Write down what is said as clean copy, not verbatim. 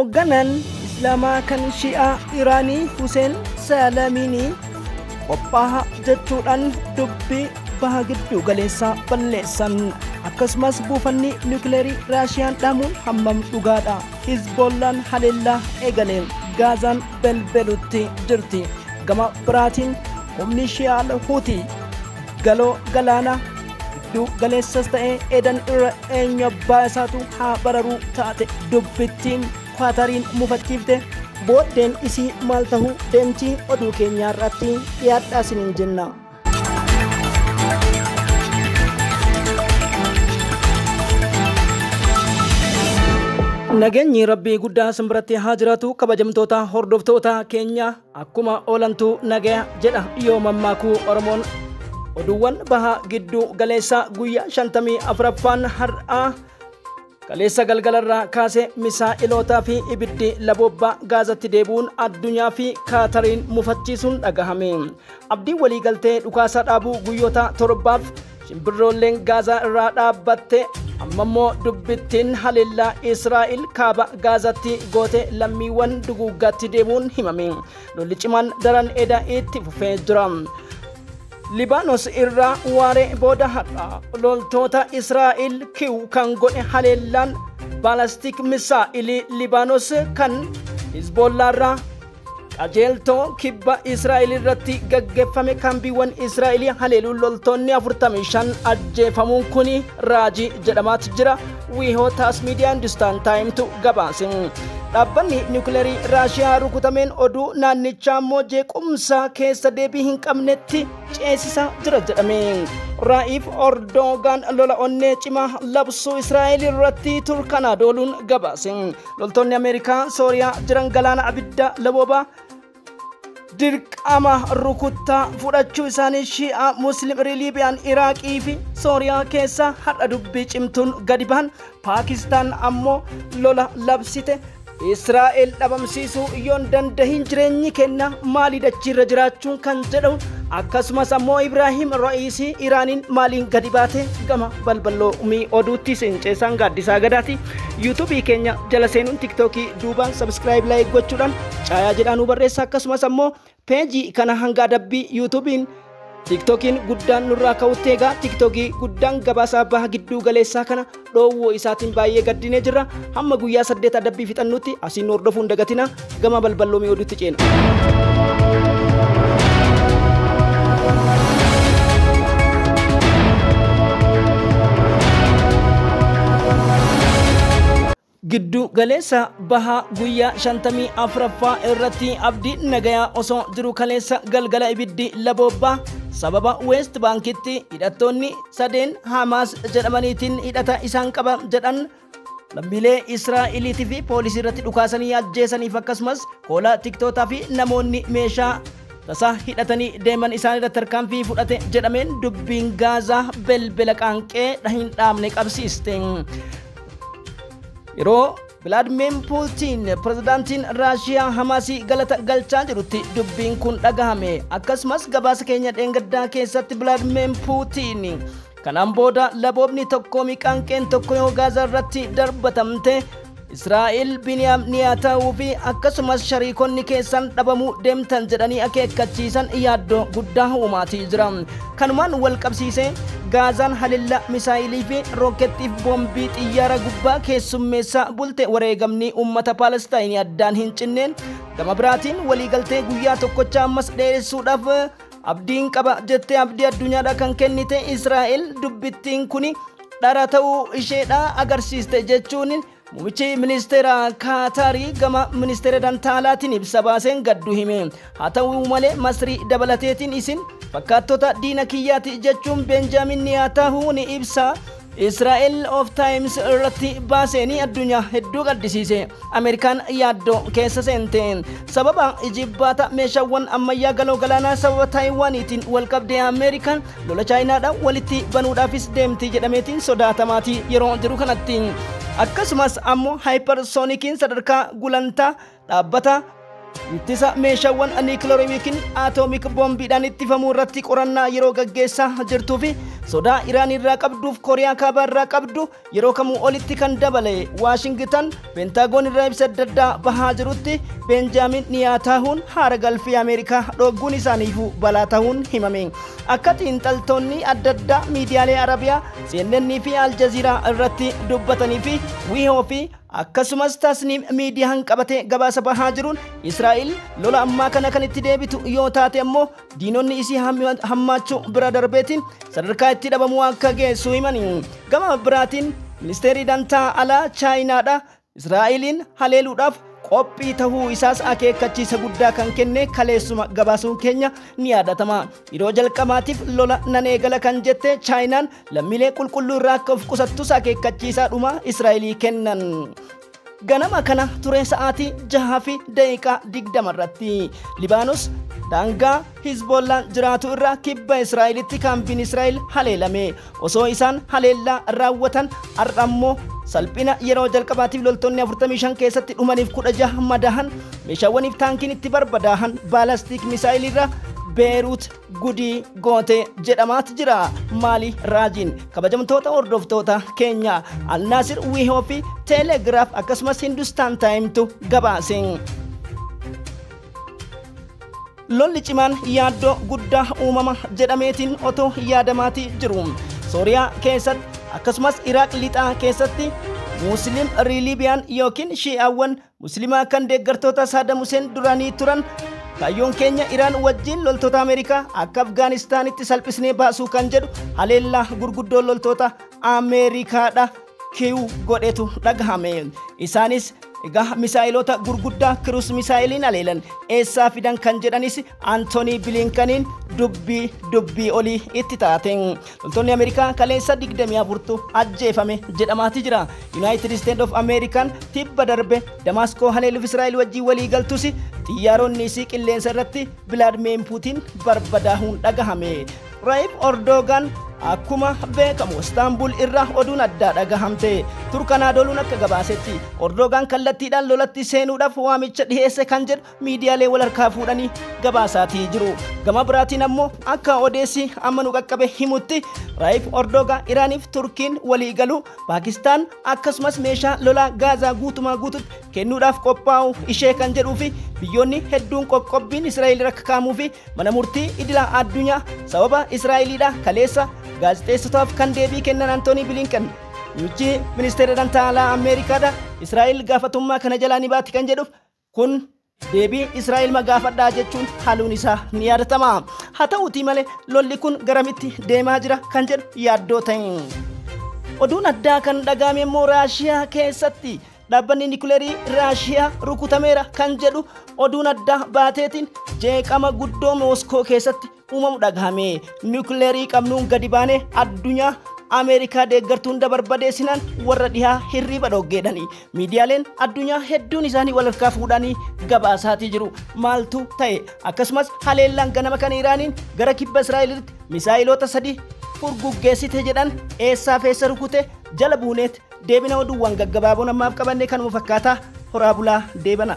Hoogganaan Islaamaa kan Shi'aa Iraanii Hussein Salamiini qophaa'aa jechuudhaan dubbii baha giddu galeessaa balleessan. Akkasumas buufanni niwukileerii Raashiyaan dhaamuun hammam dhugaadha. Hizbollaan haleellaa eegalee Gaazaan belbelutti jirti. Gama biraatiin humni Shi'aa Huutii galoo galaana giddu galeessas ta'ee Edan irra eenyu abbaa isaatu haa bararuu taate dubbittiin Qaatariin mufachiifte. Booddeen isii maal tahuu deemti oduu keenyaa irratti dhiyaadhaa isiniin jenna. Nageenyi Rabbii guddaa simbiratti haa jiraatu. Kabajamtoota hordoftoota keenya akkuma oolantu nagaya jedha yoo mammaakuu Oromoon. Oduuwwan baha giddu galeessaa guyyaa 54ffaan har'aa kaleessa galgalarraa kaasee misaa'iloota fi ibiddi labobbaa Gaazatti deebuun addunyaa fi Qaatariin mufachiisuun dhagahame. Abdiin waliigaltee dhukaasaa dhaabuu guyyoota 7 shimbirroolleen Gaazaa irraa dhaabbatte. Ammammoo dubbittiin haleellaa Israa'el kaaba Gaazatti goote lammiiwwan duguuggaatti deemuun himame. Lolli cimaan daran eda itti fufee jira. Libaanos irraa waaree booda har'a loltoota Israa'el kiw kan godhe haleellaan baalastik misaa'ilii Libaanos kan Hizbollaarraa qajeeltoo kibba Israa'el irratti gaggeeffame kambiiwwan Israa'elii haleeluun loltoonni 45 ajjeefamuun kuni raajii jedhamaatti jira. Wiihootaas miidiyaan Hindustaan Taayimtu gabaase. Dhaabbanni niwukileerii Raashiyaa rukutameen oduu naannichaa immoo jeequmsa keessa deebii hin qabnetti ceesisaa jira jedhame. Ra'iif Erdogan lola onnee cimaa labsuu Israa'el irratti Turkana dooluun gabaase. Loltoonni Ameerikaa Sooriyaa jiran galaana abidda laboobaa dirqama rukuttaa fudhachuu isaanii Shi'aa Muslim Liibiyaan Iraaqii fi Sooriyaa keessa har'a dubbii cimtuun gadi bahan. Paakistaan ammoo lola labsite. Israa'el dhabamsiisuu yoon dandahin jireenyi kenna maalii dachiirra jiraachuun kan jedhu. Akkasumas ammoo Ibraahim Ra'iisii Iraaniin maaliin gadi baate gama balballoo oduutti seenceesaan gaaddisaa gadaati. yuutuubii keenya jala seenuun tiktookii duubaan sabskiraayib laayik gochuudhaan caayaa jedhaanuu barreessa. Akkasumas ammoo peejii kana hanga adabbii yuutuubiin TikTokiin guddaan nurraa ka'utti egaa TikTokii guddaan gabaasaa baha gidduu galeessaa kana dhoowwoo isaatiin baay'ee gaddinee jirra. Hamma guyyaa 8 adabbii fixannutti asiin hordofuun dagatina. Gama balballoo oduutti ceena. Giddu galeessa baha guyyaa 54ffaa irratti abdii nagayaa osoo jiru kaleessa galgala ibiddi labobbaa sababa West Bankitti hidhattoonni sadeen Hamaas jedhamaniitiin hidhata isaan qaban jedhan lammiilee Israa'eliitii fi poolisii irratti dhukaasanii ajjeesaniif akkasumas koolaa tiktootaa fi namoonni meeshaa tasaa hidhatanii deeman isaan irratti tarkaanfii fudhate jedhameen dubbiin Gaazaa belbela qaanqee hin dhaabne qabsiiste. Yeroo Vladimir Putin pirezidaantiin Raashiyaa Hamaasii galata galchaa jirutti dubbiin kun dhagahame. Akkasumas gabaasa keenya dheengaddaa keessatti Vladimir Putin kanaan booda laboobni tokko miqaanqeen tokko yoo Gaazaa irratti darbatamte Israa'el Biniyaam Niyaataawuu fi akkasumas shariikonni keessan dhabamuu deemtan jedhanii akeekkachiisan yaaddoo guddaa uumaatii jira. Kanumaan wal qabsiisee Gaazaan haleellaa misaayilii fi rookettiif boombii xiyyaara gubbaa keessummeessaa bulte wareegamni uummata Paalestaayinii addaan hin cinneen. Gama biraatiin waliigaltee guyyaa tokkochaa ammas dheeressuudhaaf abdiin qaba jettee abdii addunyaadhaa kan kennite Israa'el dubbittiin kuni dhara ta'uu isheedhaa agarsiiste jechuun Muummichi ministeera Qaatarii gama ministeera dantaalaatiin ibsa baaseen gaddu hime. Haa ta'uu malee Masrii dabalateetiin isin fakkaattota diina kiyyaati jechuun Benjaamin Niyaataahuu ni ibsa. Israa'el of Times irratti baaseenii addunyaa hedduu gaddisiise. Ameerikaan yaaddoo keessa seente. Sababa ijibbaata meeshaawwan ammayyaa galoo galaanaa sababa Taayiwaaniitiin wal qabdee Ameerikaan lola Chaayinaadhaan walitti banuudhaafis deemti jedhameetiin sodaatamaati yeroo jiru kanatti. Akkasumas ammoo hypersonikiin sadarkaa gulantaa dhaabbata ittisa meeshaawwan niikiloorii atoomik boombiidhaan ittifamuu irratti qorannaa yeroo gaggeessaa jirtuu fi sodaa Iraan irraa qabduuf Kooriyaa kaabaa irraa qabdu yeroo kamuu olitti kan dabale Waashingtan Pentaagoon irraa ibsa adda addaa bahaa jirutti Benjaamin Niyaataahuun haara galfii Ameerikaa dhogguun isaaniifuu balaa ta'uun himame. Akka xiinxaltoonni adda addaa miidiyaalee Arabiyaa CNN fi Aljaziiraa irratti dubbatanii fi WIHO fi akkasumas Tasniim miidiyaan qabatee gabaasa bahaa jiruun Israa'el lola ammaa kana kan itti deebitu yoo taate ammoo diinonni isii hammaachuu bira darbeetiin sadarkaa itti dhabamuu akka geessu himanii. Gama biraatiin ministeerri dantaa alaa Chaayinaadha Israa'eliin haleeluudhaaf qophii tahuu isaas akeekkachiisa guddaa kan kenne kaleessuma gabaasuun keenya ni yaadatama. Yeroo jalqabaatiif lola nan eegala kan jette Chaayinaan lammiilee qulqulluu irraa akka of qusattus akeekkachiisaa dhuma Israa'elii kennan. Ganama kana ture sa'aatii 6:20 irratti Libaanos daangaa Hizbollaan jiraatu irraa kibba Israa'elitti kaampiin Israa'el haleelame. Osoo isaan haleellaa raawwatan har'ammoo salphina yeroo jalqabaatiif loltoonni 45 keessatti dhumaniif 16 madahan meeshaawwaniif taankiin itti barbadaa'an baalastik misaayilirra Beirut gudii goote jedhamaatu jira. Maali raajiin kabajamtoota hordoftoota keenya Al-Naasir WIHO fi Telegraaf akkasumas Hindustaan Taayimtu gabaase. Lolli cimaan yaaddoo guddaa uumama jedhameetiin otoo yaadamaatii jiru. Sooriyaa keessatti akkasumas Iraaq lixaa keessatti Muslim Liibiyaan yookiin Shi'aawwan Muslimaa kan deeggartoota Saddam Hussein duraanii turan kaayyoon keenya Iraan wajjin loltoota Ameerikaa akka Afgaanistaanitti salphisnee baasuu kan jedhu haleellaa gurguddoo loltoota Ameerikaadha kiiw godhetu dhagahame. Isaanis egaa misaayilota gurguddaa Cruise misaayiliin haleelan eessaa fidan kan jedhanis Anthony Blinkaniin dubbii olii itti taateen. Loltoonni Ameerikaa kaleessa 24tu ajjeefame jedhamaati jira. United States of American tibba darbe Damaskoo haleeluuf Israa'el wajjin walii galtus xiyyaaronni isii qilleensa irratti Vladimir Putin barbadaa'uun dhagahame. Tayyip Erdogan akkuma beekamu Istanbul irraa oduun addaa dhagahamte. Turkanaa doluun akka gabaasetti Erdogan kallattiidhaan lolatti seenuudhaaf waamicha dhiheesse kan jedhu miidiyaalee wal harkaa fuudhanii gabaasaatii jiru. Gama biraatiin ammoo akka odeessi amma nu qaqqabe himutti Tayyip Erdogan Iraaniif Turkiin walii galu Paakistaan akkasumas meeshaa lolaa Gaazaa guutumaa guututti kennuudhaaf qophaa'u ishee kan jedhuu fi biyyoonni hedduun qoqqobbiin Israa'el irra kaa'amuu fi mana murtii idilaa addunyaa sababa Israa'eliidha kaleessa gaazexeessotaaf kan deebii kennan Anthony Blinken muummichi ministeera dantaa alaa Ameerikaadha Israa'el gaafatummaa kana jalaa ni baatti kan jedhuuf kun deebii Israa'el magaafadhaa jechuun haluun isaa ni yaadatama. Haa ta'uutii malee lolli kun garamitti deemaa jira kan jedhu yaaddoo ta'e. Oduun addaa kan dhagahame immoo Raashiyaa keessatti dhaabbanni niikuleerii Raashiyaa rukutameera kan jedhu oduun addaa baateetiin jeeqama guddoo Mooskoo keessatti uumamu dhagahame. Niikuleerii qabnuun gadi baanee addunyaa Ameerikaa deeggartuun dabarbadeessinaan warra dhihaa hirriba dhoggeedhani. Miidiyaaleen addunyaa hedduun isaanii wal harkaa fuudhanii gabaasaatii jiru. Maaltu ta'e? Akkasumas haleellaan ganama kan Iraaniin gara kibba Israa'elitti misaayilota 3 furguggeessite jedhan eessaa feessa rukute jala buuneet deebina oduuwwan gaggabaaboo namaaf qabanne kanuma fakkaataa horaa bulaa deebana.